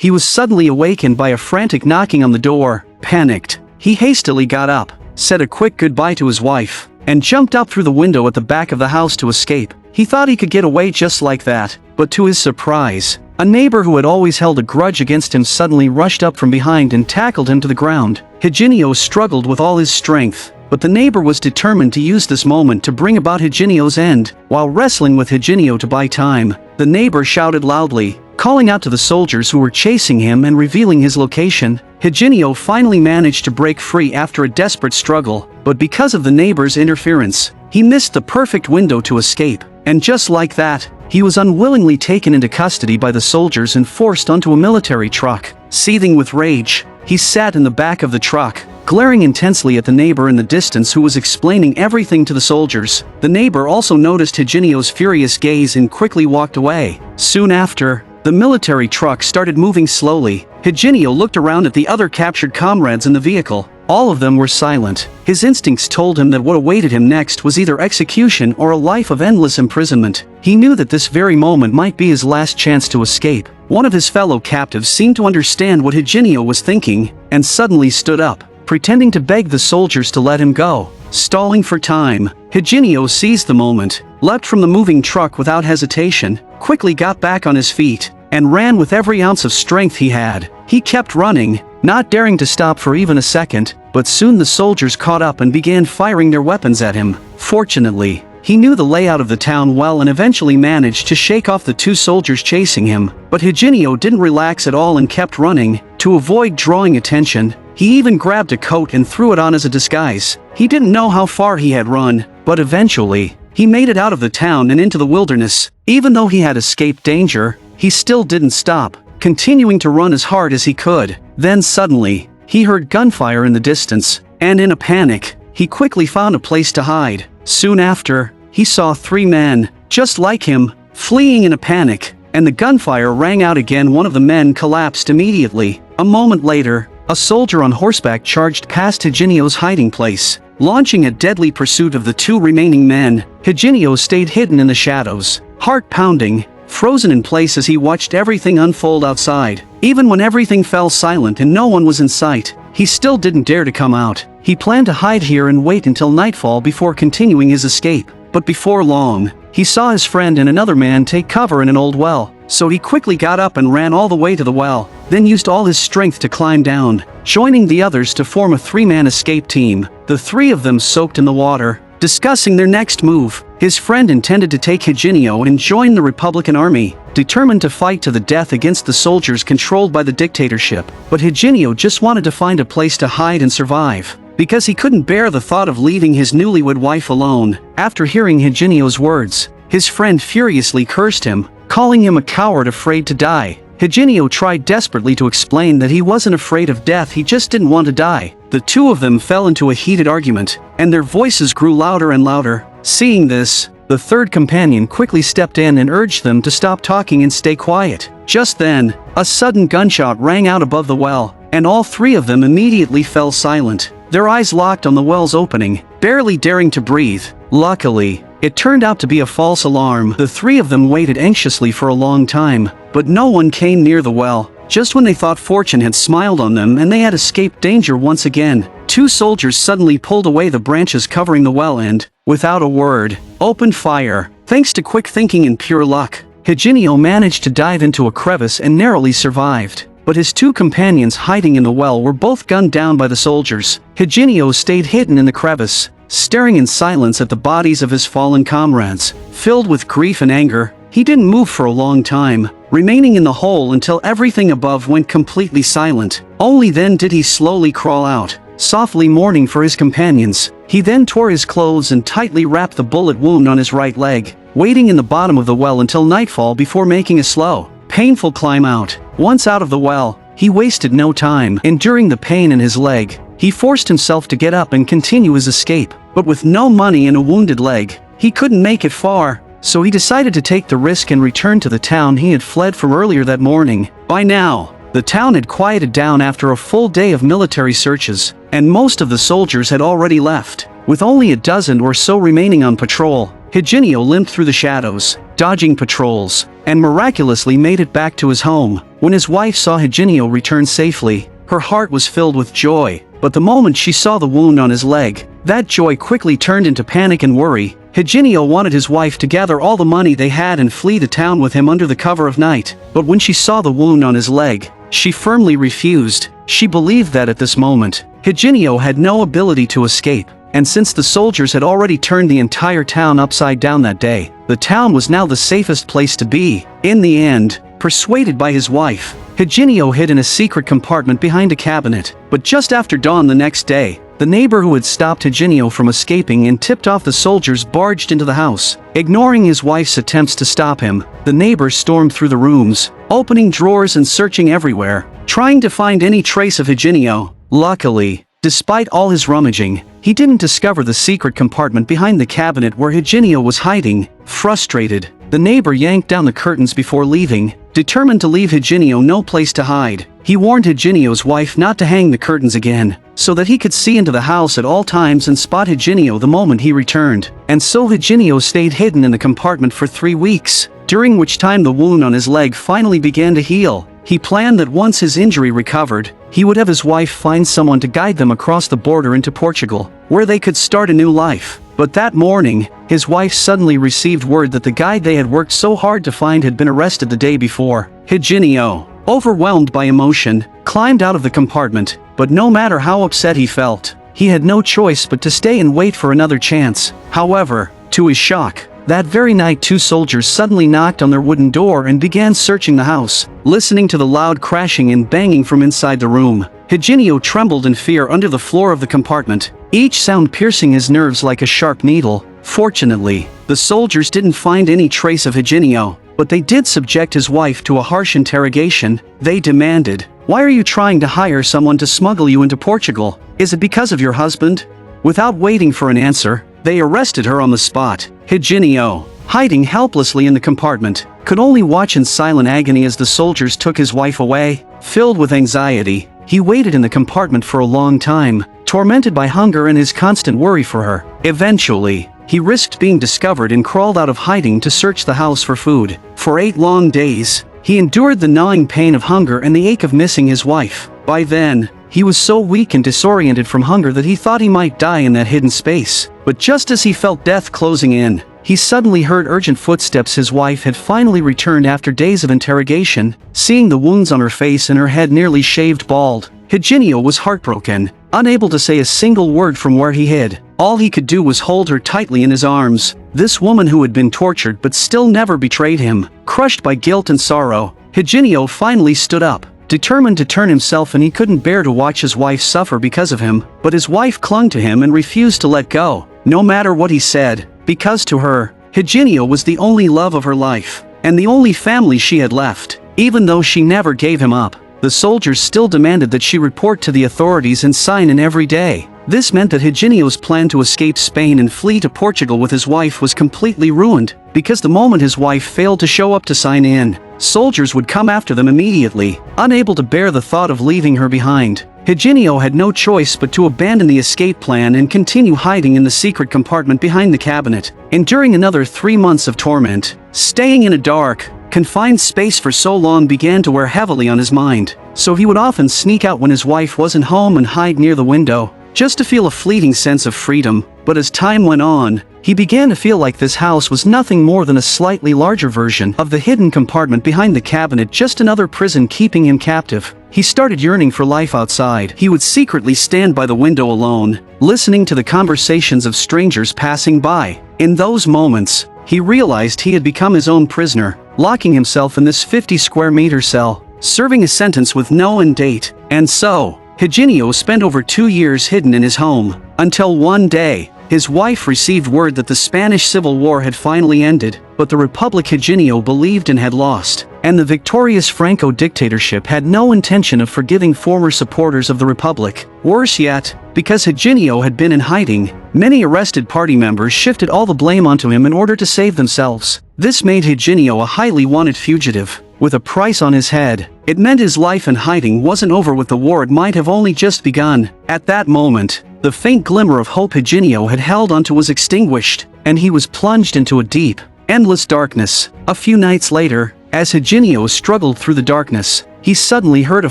he was suddenly awakened by a frantic knocking on the door. Panicked, he hastily got up, said a quick goodbye to his wife, and jumped up through the window at the back of the house to escape. He thought he could get away just like that, but to his surprise, a neighbor who had always held a grudge against him suddenly rushed up from behind and tackled him to the ground. Higinio struggled with all his strength, but the neighbor was determined to use this moment to bring about Higinio's end. While wrestling with Higinio to buy time, the neighbor shouted loudly, calling out to the soldiers who were chasing him and revealing his location. Higinio finally managed to break free after a desperate struggle, but because of the neighbor's interference, he missed the perfect window to escape, and just like that, he was unwillingly taken into custody by the soldiers and forced onto a military truck. Seething with rage, he sat in the back of the truck, glaring intensely at the neighbor in the distance who was explaining everything to the soldiers. The neighbor also noticed Higinio's furious gaze and quickly walked away. Soon after, the military truck started moving slowly. Higinio looked around at the other captured comrades in the vehicle. All of them were silent. His instincts told him that what awaited him next was either execution or a life of endless imprisonment. He knew that this very moment might be his last chance to escape. One of his fellow captives seemed to understand what Higinio was thinking, and suddenly stood up, pretending to beg the soldiers to let him go. Stalling for time, Higinio seized the moment, leapt from the moving truck without hesitation, quickly got back on his feet, and ran with every ounce of strength he had. He kept running, not daring to stop for even a second, but soon the soldiers caught up and began firing their weapons at him. Fortunately, he knew the layout of the town well and eventually managed to shake off the two soldiers chasing him. But Higinio didn't relax at all and kept running. To avoid drawing attention, he even grabbed a coat and threw it on as a disguise. He didn't know how far he had run, but eventually, he made it out of the town and into the wilderness. Even though he had escaped danger, he still didn't stop, continuing to run as hard as he could. Then suddenly, he heard gunfire in the distance, and in a panic, he quickly found a place to hide. Soon after, he saw three men, just like him, fleeing in a panic, and the gunfire rang out again. One of the men collapsed immediately. A moment later, a soldier on horseback charged past Higinio's hiding place, launching a deadly pursuit of the two remaining men. Higinio stayed hidden in the shadows, heart pounding, frozen in place as he watched everything unfold outside. Even when everything fell silent and no one was in sight, he still didn't dare to come out. He planned to hide here and wait until nightfall before continuing his escape. But before long, he saw his friend and another man take cover in an old well, so he quickly got up and ran all the way to the well, then used all his strength to climb down, joining the others to form a three-man escape team. The three of them soaked in the water, discussing their next move. His friend intended to take Higinio and join the Republican army, determined to fight to the death against the soldiers controlled by the dictatorship. But Higinio just wanted to find a place to hide and survive, because he couldn't bear the thought of leaving his newlywed wife alone. After hearing Higinio's words, his friend furiously cursed him, calling him a coward afraid to die. Higinio tried desperately to explain that he wasn't afraid of death, he just didn't want to die. The two of them fell into a heated argument, and their voices grew louder and louder. Seeing this, the third companion quickly stepped in and urged them to stop talking and stay quiet. Just then, a sudden gunshot rang out above the well, and all three of them immediately fell silent, their eyes locked on the well's opening, barely daring to breathe. Luckily, it turned out to be a false alarm. The three of them waited anxiously for a long time, but no one came near the well. Just when they thought fortune had smiled on them and they had escaped danger once again, two soldiers suddenly pulled away the branches covering the well and, without a word, opened fire. Thanks to quick thinking and pure luck, Higinio managed to dive into a crevice and narrowly survived. But his two companions hiding in the well were both gunned down by the soldiers. Higinio stayed hidden in the crevice, staring in silence at the bodies of his fallen comrades. Filled with grief and anger, he didn't move for a long time, remaining in the hole until everything above went completely silent. Only then did he slowly crawl out, softly mourning for his companions. He then tore his clothes and tightly wrapped the bullet wound on his right leg, waiting in the bottom of the well until nightfall before making a slow, painful climb out. Once out of the well, he wasted no time. Enduring the pain in his leg, he forced himself to get up and continue his escape. But with no money and a wounded leg, he couldn't make it far, so he decided to take the risk and return to the town he had fled from earlier that morning. By now, the town had quieted down after a full day of military searches, and most of the soldiers had already left. With only a dozen or so remaining on patrol, Higinio limped through the shadows, dodging patrols, and miraculously made it back to his home. When his wife saw Higinio return safely, her heart was filled with joy. But the moment she saw the wound on his leg, that joy quickly turned into panic and worry. Higinio wanted his wife to gather all the money they had and flee the town with him under the cover of night. But when she saw the wound on his leg, she firmly refused. She believed that at this moment, Higinio had no ability to escape. And since the soldiers had already turned the entire town upside down that day, the town was now the safest place to be. In the end, persuaded by his wife, Higinio hid in a secret compartment behind a cabinet. But just after dawn the next day, the neighbor who had stopped Higinio from escaping and tipped off the soldiers barged into the house. Ignoring his wife's attempts to stop him, the neighbor stormed through the rooms, opening drawers and searching everywhere, trying to find any trace of Higinio. Luckily, despite all his rummaging, he didn't discover the secret compartment behind the cabinet where Higinio was hiding. Frustrated, the neighbor yanked down the curtains before leaving, determined to leave Higinio no place to hide. He warned Higinio's wife not to hang the curtains again, so that he could see into the house at all times and spot Higinio the moment he returned. And so Higinio stayed hidden in the compartment for 3 weeks, during which time the wound on his leg finally began to heal. He planned that once his injury recovered, he would have his wife find someone to guide them across the border into Portugal, where they could start a new life. But that morning, his wife suddenly received word that the guy they had worked so hard to find had been arrested the day before. Higinio, overwhelmed by emotion, climbed out of the compartment, but no matter how upset he felt, he had no choice but to stay and wait for another chance. However, to his shock, that very night 2 soldiers suddenly knocked on their wooden door and began searching the house. Listening to the loud crashing and banging from inside the room, Higinio trembled in fear under the floor of the compartment, each sound piercing his nerves like a sharp needle. Fortunately, the soldiers didn't find any trace of Higinio, but they did subject his wife to a harsh interrogation. They demanded, "Why are you trying to hire someone to smuggle you into Portugal? Is it because of your husband?" Without waiting for an answer, they arrested her on the spot. Higinio, hiding helplessly in the compartment, could only watch in silent agony as the soldiers took his wife away. Filled with anxiety, he waited in the compartment for a long time, tormented by hunger and his constant worry for her. Eventually, he risked being discovered and crawled out of hiding to search the house for food. For 8 long days, he endured the gnawing pain of hunger and the ache of missing his wife. By then, he was so weak and disoriented from hunger that he thought he might die in that hidden space. But just as he felt death closing in, he suddenly heard urgent footsteps. His wife had finally returned after days of interrogation. Seeing the wounds on her face and her head nearly shaved bald, Higinio was heartbroken, unable to say a single word from where he hid. All he could do was hold her tightly in his arms. This woman who had been tortured but still never betrayed him. Crushed by guilt and sorrow, Higinio finally stood up, determined to turn himself, and he couldn't bear to watch his wife suffer because of him. But his wife clung to him and refused to let go, no matter what he said, because to her, Higinio was the only love of her life, and the only family she had left. Even though she never gave him up, the soldiers still demanded that she report to the authorities and sign in every day. This meant that Higinio's plan to escape Spain and flee to Portugal with his wife was completely ruined, because the moment his wife failed to show up to sign in, soldiers would come after them immediately. Unable to bear the thought of leaving her behind, Higinio had no choice but to abandon the escape plan and continue hiding in the secret compartment behind the cabinet. Enduring another 3 months of torment, staying in a dark, confined space for so long began to wear heavily on his mind. So he would often sneak out when his wife wasn't home and hide near the window, just to feel a fleeting sense of freedom. But as time went on, he began to feel like this house was nothing more than a slightly larger version of the hidden compartment behind the cabinet, just another prison keeping him captive. He started yearning for life outside. He would secretly stand by the window alone, listening to the conversations of strangers passing by. In those moments, he realized he had become his own prisoner, locking himself in this 50-square-meter cell, serving a sentence with no end date. And so, Higinio spent over 2 years hidden in his home, until one day, his wife received word that the Spanish Civil War had finally ended, but the republic Higinio believed in had lost, and the victorious Franco dictatorship had no intention of forgiving former supporters of the republic. Worse yet, because Higinio had been in hiding, many arrested party members shifted all the blame onto him in order to save themselves. This made Higinio a highly wanted fugitive, with a price on his head. It meant his life in hiding wasn't over with the war, it might have only just begun. At that moment, the faint glimmer of hope Higinio had held onto was extinguished, and he was plunged into a deep, endless darkness. A few nights later, As Higinio struggled through the darkness, he suddenly heard a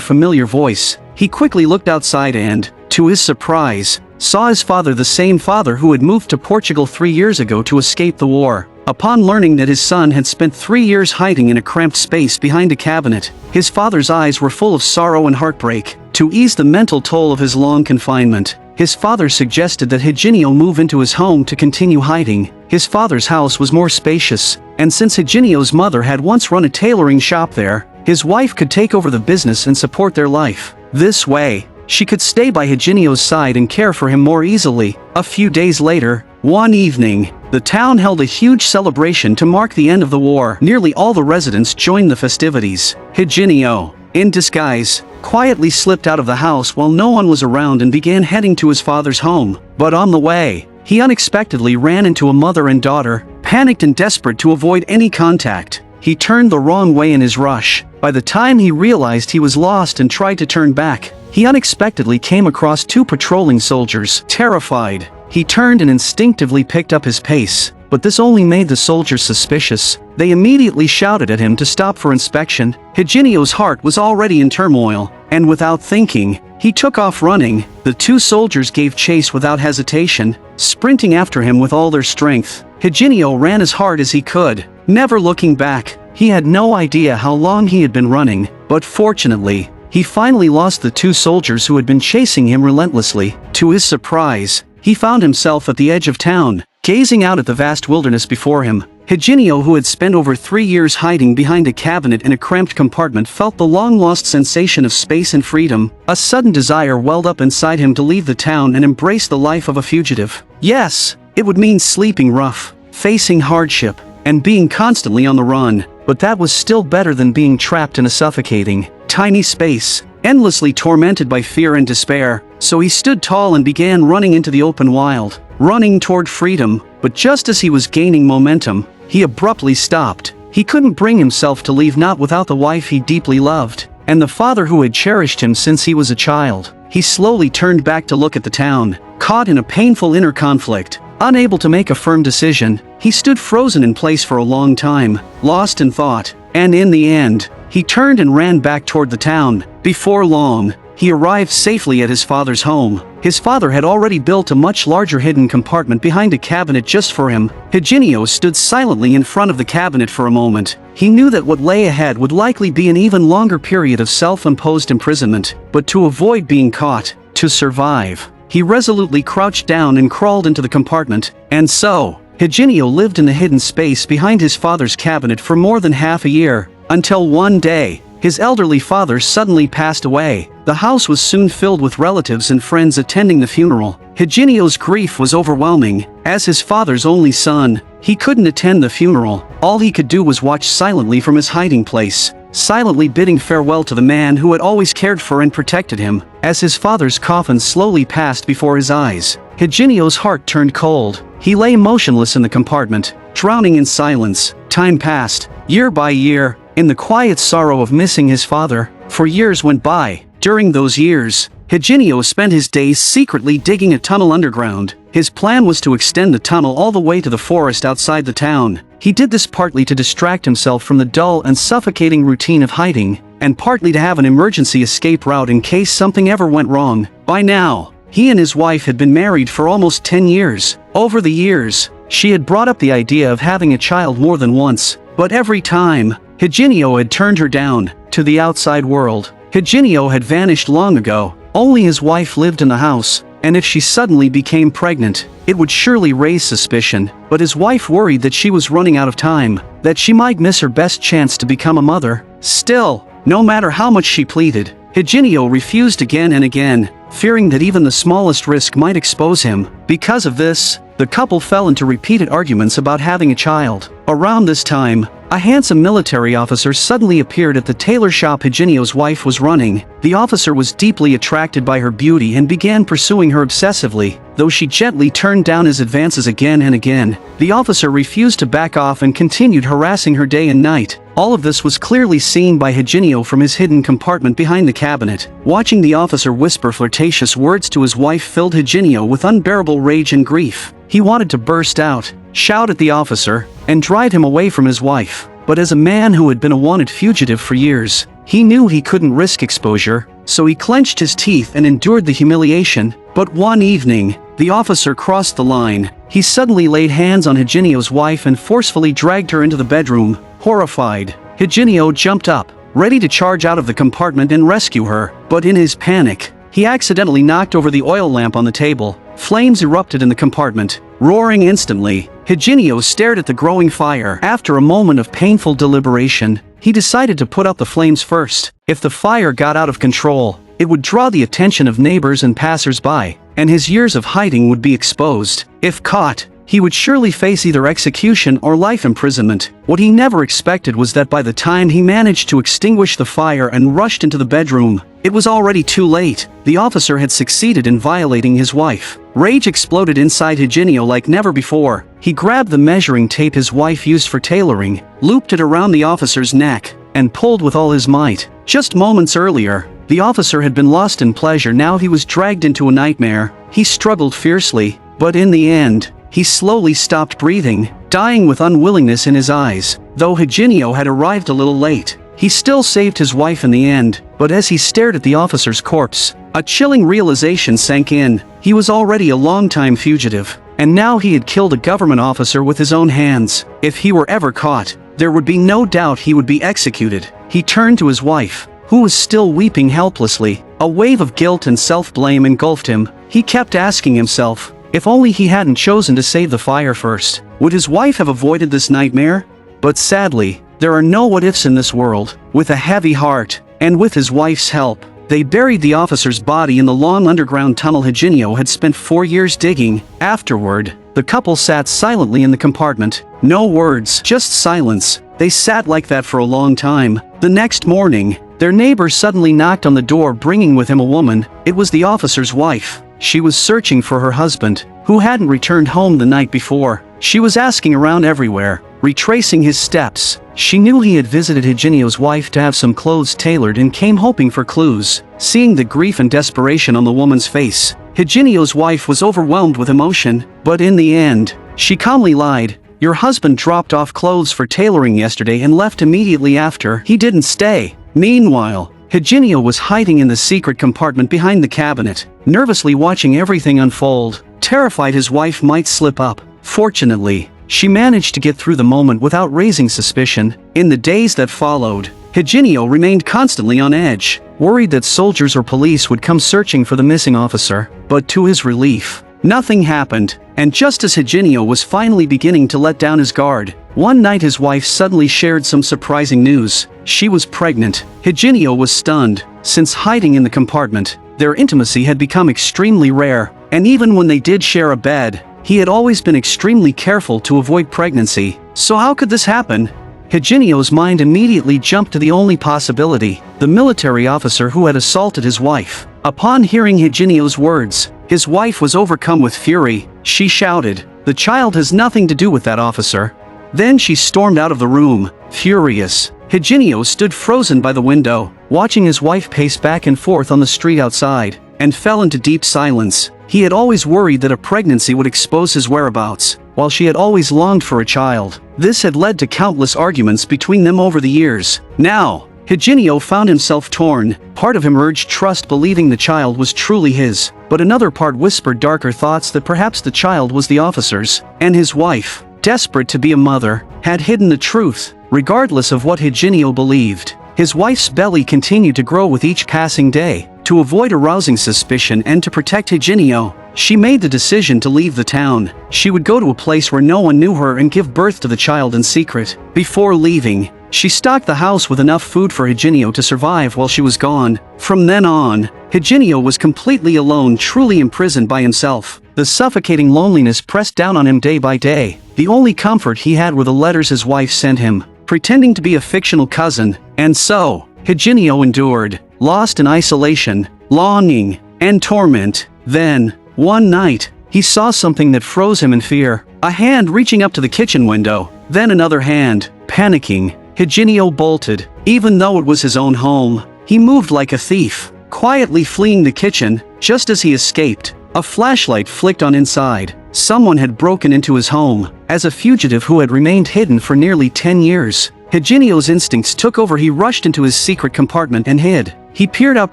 familiar voice. He quickly looked outside and, to his surprise, saw his father, the same father who had moved to Portugal 3 years ago to escape the war. Upon learning that his son had spent 3 years hiding in a cramped space behind a cabinet, his father's eyes were full of sorrow and heartbreak. To ease the mental toll of his long confinement, his father suggested that Higinio move into his home to continue hiding. His father's house was more spacious, and since Higinio's mother had once run a tailoring shop there, his wife could take over the business and support their life. This way, she could stay by Higinio's side and care for him more easily. A few days later, one evening, the town held a huge celebration to mark the end of the war. Nearly all the residents joined the festivities. Higinio, in disguise, quietly slipped out of the house while no one was around and began heading to his father's home. But on the way, he unexpectedly ran into a mother and daughter. Panicked and desperate to avoid any contact, he turned the wrong way in his rush. By the time he realized he was lost and tried to turn back, he unexpectedly came across 2 patrolling soldiers. Terrified, he turned and instinctively picked up his pace, but this only made the soldiers suspicious. They immediately shouted at him to stop for inspection. Higinio's heart was already in turmoil, and without thinking, he took off running. The 2 soldiers gave chase without hesitation, sprinting after him with all their strength. Higinio ran as hard as he could, never looking back. He had no idea how long he had been running, but fortunately, he finally lost the 2 soldiers who had been chasing him relentlessly. To his surprise, he found himself at the edge of town, gazing out at the vast wilderness before him. Higinio, who had spent over 3 years hiding behind a cabinet in a cramped compartment, felt the long-lost sensation of space and freedom. A sudden desire welled up inside him to leave the town and embrace the life of a fugitive. Yes, it would mean sleeping rough, facing hardship, and being constantly on the run, but that was still better than being trapped in a suffocating, tiny space, endlessly tormented by fear and despair. So he stood tall and began running into the open wild, running toward freedom. But just as he was gaining momentum, he abruptly stopped. He couldn't bring himself to leave, not without the wife he deeply loved, and the father who had cherished him since he was a child. He slowly turned back to look at the town, caught in a painful inner conflict. Unable to make a firm decision, he stood frozen in place for a long time, lost in thought, and in the end, he turned and ran back toward the town. Before long, he arrived safely at his father's home. His father had already built a much larger hidden compartment behind a cabinet just for him. Higinio stood silently in front of the cabinet for a moment. He knew that what lay ahead would likely be an even longer period of self-imposed imprisonment, but to avoid being caught, to survive, he resolutely crouched down and crawled into the compartment. And so, Higinio lived in the hidden space behind his father's cabinet for more than half a year, until one day, his elderly father suddenly passed away. The house was soon filled with relatives and friends attending the funeral. Higinio's grief was overwhelming. As his father's only son, he couldn't attend the funeral. All he could do was watch silently from his hiding place, silently bidding farewell to the man who had always cared for and protected him. As his father's coffin slowly passed before his eyes, Higinio's heart turned cold. He lay motionless in the compartment, drowning in silence. Time passed, year by year, in the quiet sorrow of missing his father. For years went by. During those years, Higinio spent his days secretly digging a tunnel underground. His plan was to extend the tunnel all the way to the forest outside the town. He did this partly to distract himself from the dull and suffocating routine of hiding, and partly to have an emergency escape route in case something ever went wrong. By now, he and his wife had been married for almost 10 years. Over the years, she had brought up the idea of having a child more than once, but every time, Higinio had turned her down. To the outside world, Higinio had vanished long ago. Only his wife lived in the house, and if she suddenly became pregnant, it would surely raise suspicion. But his wife worried that she was running out of time, that she might miss her best chance to become a mother. Still, no matter how much she pleaded, Higinio refused again and again, fearing that even the smallest risk might expose him. Because of this, the couple fell into repeated arguments about having a child. Around this time, a handsome military officer suddenly appeared at the tailor shop Higinio's wife was running. The officer was deeply attracted by her beauty and began pursuing her obsessively. Though she gently turned down his advances again and again, the officer refused to back off and continued harassing her day and night. All of this was clearly seen by Higinio from his hidden compartment behind the cabinet. Watching the officer whisper flirtatious words to his wife filled Higinio with unbearable rage and grief. He wanted to burst out, shout at the officer, and drive him away from his wife. but as a man who had been a wanted fugitive for years, he knew he couldn't risk exposure, so he clenched his teeth and endured the humiliation. But one evening, the officer crossed the line. He suddenly laid hands on Higinio's wife and forcefully dragged her into the bedroom. Horrified, Higinio jumped up, ready to charge out of the compartment and rescue her, but in his panic, he accidentally knocked over the oil lamp on the table. Flames erupted in the compartment, roaring instantly. Higinio stared at the growing fire. After a moment of painful deliberation, he decided to put out the flames first. If the fire got out of control, it would draw the attention of neighbors and passers-by, and his years of hiding would be exposed. If caught, he would surely face either execution or life imprisonment. What he never expected was that by the time he managed to extinguish the fire and rushed into the bedroom, it was already too late. The officer had succeeded in violating his wife. Rage exploded inside Higinio like never before. He grabbed the measuring tape his wife used for tailoring, looped it around the officer's neck, and pulled with all his might. Just moments earlier, the officer had been lost in pleasure. Now he was dragged into a nightmare. He struggled fiercely, but in the end, he slowly stopped breathing, dying with unwillingness in his eyes. Though Higinio had arrived a little late, he still saved his wife in the end. But as he stared at the officer's corpse, a chilling realization sank in. He was already a long-time fugitive, and now he had killed a government officer with his own hands. If he were ever caught, there would be no doubt he would be executed. He turned to his wife, who was still weeping helplessly. A wave of guilt and self-blame engulfed him. He kept asking himself, if only he hadn't chosen to save the fire first, would his wife have avoided this nightmare? But sadly, there are no what-ifs in this world. With a heavy heart, and with his wife's help, they buried the officer's body in the long underground tunnel Higinio had spent 4 years digging. Afterward, the couple sat silently in the compartment. No words, just silence. They sat like that for a long time. The next morning, their neighbor suddenly knocked on the door, bringing with him a woman. It was the officer's wife. She was searching for her husband, who hadn't returned home the night before. She was asking around everywhere, retracing his steps. She knew he had visited Higinio's wife to have some clothes tailored and came hoping for clues. Seeing the grief and desperation on the woman's face, Higinio's wife was overwhelmed with emotion. But in the end, she calmly lied. Your husband dropped off clothes for tailoring yesterday and left immediately after. He didn't stay. Meanwhile, Higinio was hiding in the secret compartment behind the cabinet, nervously watching everything unfold, terrified his wife might slip up. Fortunately, she managed to get through the moment without raising suspicion. In the days that followed, Higinio remained constantly on edge, worried that soldiers or police would come searching for the missing officer. But to his relief, nothing happened, and just as Higinio was finally beginning to let down his guard, one night his wife suddenly shared some surprising news. She was pregnant. Higinio was stunned. Since hiding in the compartment, their intimacy had become extremely rare, and even when they did share a bed, he had always been extremely careful to avoid pregnancy. So how could this happen? Higinio's mind immediately jumped to the only possibility: the military officer who had assaulted his wife. Upon hearing Higinio's words, his wife was overcome with fury. She shouted, "The child has nothing to do with that officer." Then she stormed out of the room, furious. Higinio stood frozen by the window, watching his wife pace back and forth on the street outside, and fell into deep silence. He had always worried that a pregnancy would expose his whereabouts, while she had always longed for a child. This had led to countless arguments between them over the years. Now, Higinio found himself torn. Part of him urged trust, believing the child was truly his, but another part whispered darker thoughts that perhaps the child was the officer's. And his wife, desperate to be a mother, had hidden the truth. Regardless of what Higinio believed, his wife's belly continued to grow with each passing day. To avoid arousing suspicion and to protect Higinio, she made the decision to leave the town. She would go to a place where no one knew her and give birth to the child in secret. Before leaving, she stocked the house with enough food for Higinio to survive while she was gone. From then on, Higinio was completely alone, truly imprisoned by himself. The suffocating loneliness pressed down on him day by day. The only comfort he had were the letters his wife sent him, pretending to be a fictional cousin. And so, Higinio endured, lost in isolation, longing, and torment. Then, one night, he saw something that froze him in fear. A hand reaching up to the kitchen window, then another hand. Panicking, Higinio bolted. Even though it was his own home, he moved like a thief, quietly fleeing the kitchen. Just as he escaped, a flashlight flicked on inside. Someone had broken into his home. As a fugitive who had remained hidden for nearly 10 years, Higinio's instincts took over. He rushed into his secret compartment and hid. He peered out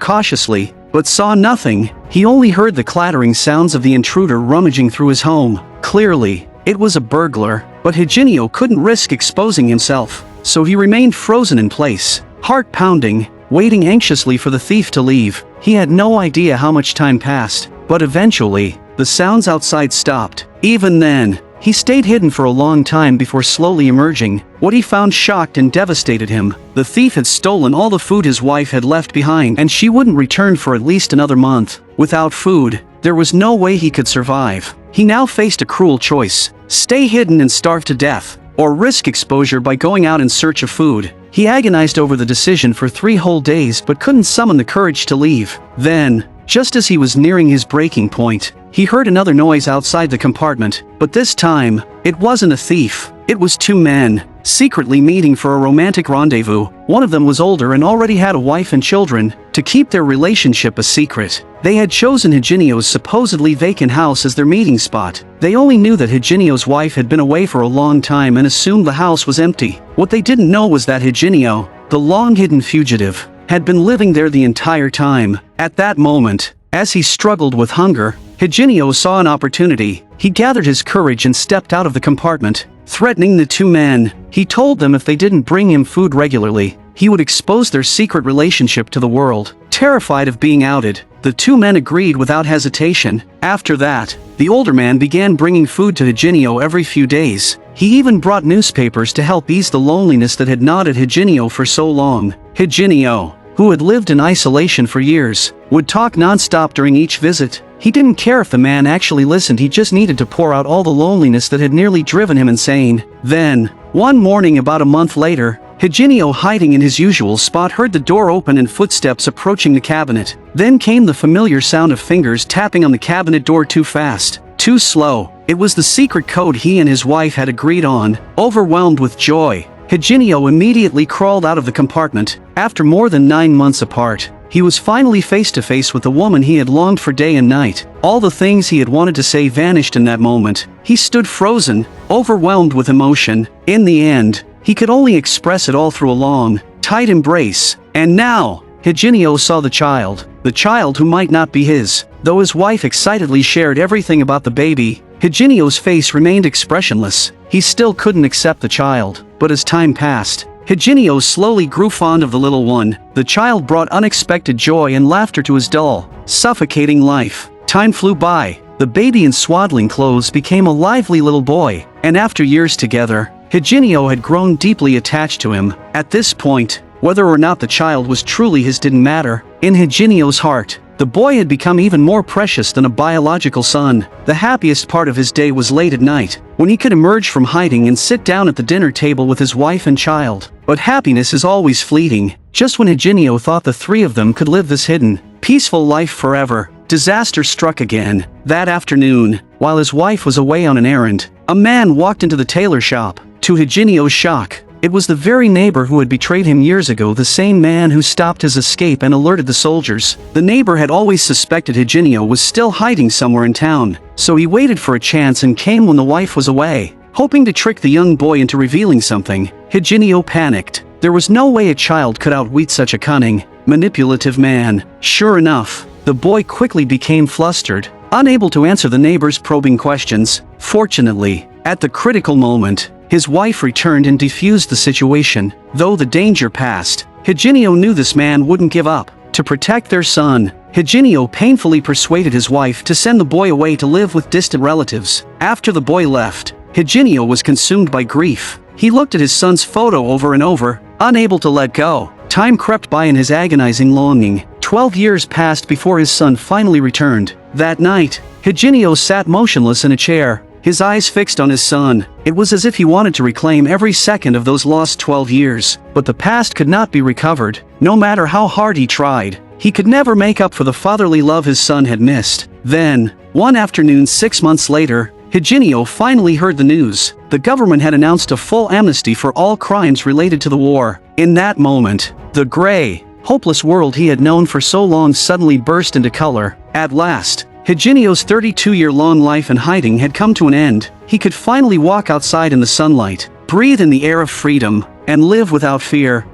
cautiously, but saw nothing. He only heard the clattering sounds of the intruder rummaging through his home. Clearly, it was a burglar, but Higinio couldn't risk exposing himself, so he remained frozen in place, heart pounding, waiting anxiously for the thief to leave. He had no idea how much time passed, but eventually, the sounds outside stopped. Even then, he stayed hidden for a long time before slowly emerging. What he found shocked and devastated him. The thief had stolen all the food his wife had left behind, and she wouldn't return for at least another month. Without food, there was no way he could survive. He now faced a cruel choice: stay hidden and starve to death, or risk exposure by going out in search of food. He agonized over the decision for 3 whole days but couldn't summon the courage to leave. Then, just as he was nearing his breaking point, he heard another noise outside the compartment, but this time, it wasn't a thief. It was 2 men, secretly meeting for a romantic rendezvous. One of them was older and already had a wife and children. To keep their relationship a secret, they had chosen Higinio's supposedly vacant house as their meeting spot. They only knew that Higinio's wife had been away for a long time and assumed the house was empty. What they didn't know was that Higinio, the long-hidden fugitive, had been living there the entire time. At that moment, as he struggled with hunger, Higinio saw an opportunity. He gathered his courage and stepped out of the compartment. Threatening the 2 men, he told them if they didn't bring him food regularly, he would expose their secret relationship to the world. Terrified of being outed, the 2 men agreed without hesitation. After that, the older man began bringing food to Higinio every few days. He even brought newspapers to help ease the loneliness that had gnawed at Higinio for so long. Higinio, who had lived in isolation for years, would talk non-stop during each visit. He didn't care if the man actually listened. He just needed to pour out all the loneliness that had nearly driven him insane. Then, one morning about a month later, Higinio, hiding in his usual spot, heard the door open and footsteps approaching the cabinet. Then came the familiar sound of fingers tapping on the cabinet door, too fast, too slow. It was the secret code he and his wife had agreed on. Overwhelmed with joy, Higinio immediately crawled out of the compartment. After more than 9 months apart, he was finally face to face with the woman he had longed for day and night. All the things he had wanted to say vanished in that moment. He stood frozen, overwhelmed with emotion. In the end, he could only express it all through a long, tight embrace. And now, Higinio saw the child who might not be his. Though his wife excitedly shared everything about the baby, Higinio's face remained expressionless. He still couldn't accept the child. But as time passed, Higinio slowly grew fond of the little one. The child brought unexpected joy and laughter to his dull, suffocating life. Time flew by. The baby in swaddling clothes became a lively little boy, and after years together, Higinio had grown deeply attached to him. At this point, whether or not the child was truly his didn't matter. In Higinio's heart, the boy had become even more precious than a biological son. The happiest part of his day was late at night, when he could emerge from hiding and sit down at the dinner table with his wife and child. But happiness is always fleeting. Just when Higinio thought the 3 of them could live this hidden, peaceful life forever, disaster struck again. That afternoon, while his wife was away on an errand, a man walked into the tailor shop. To Higinio's shock, it was the very neighbor who had betrayed him years ago, the same man who stopped his escape and alerted the soldiers. The neighbor had always suspected Higinio was still hiding somewhere in town, so he waited for a chance and came when the wife was away, hoping to trick the young boy into revealing something. Higinio panicked. There was no way a child could outwit such a cunning, manipulative man. Sure enough, the boy quickly became flustered, unable to answer the neighbor's probing questions. Fortunately, at the critical moment, his wife returned and defused the situation. Though the danger passed, Higinio knew this man wouldn't give up. To protect their son, Higinio painfully persuaded his wife to send the boy away to live with distant relatives. After the boy left, Higinio was consumed by grief. He looked at his son's photo over and over, unable to let go. Time crept by in his agonizing longing. 12 years passed before his son finally returned. That night, Higinio sat motionless in a chair, his eyes fixed on his son. It was as if he wanted to reclaim every second of those lost 12 years. But the past could not be recovered. No matter how hard he tried, he could never make up for the fatherly love his son had missed. Then, one afternoon 6 months later, Higinio finally heard the news. The government had announced a full amnesty for all crimes related to the war. In that moment, the gray, hopeless world he had known for so long suddenly burst into color. At last, Higinio's 32-year-long life in hiding had come to an end. He could finally walk outside in the sunlight, breathe in the air of freedom, and live without fear.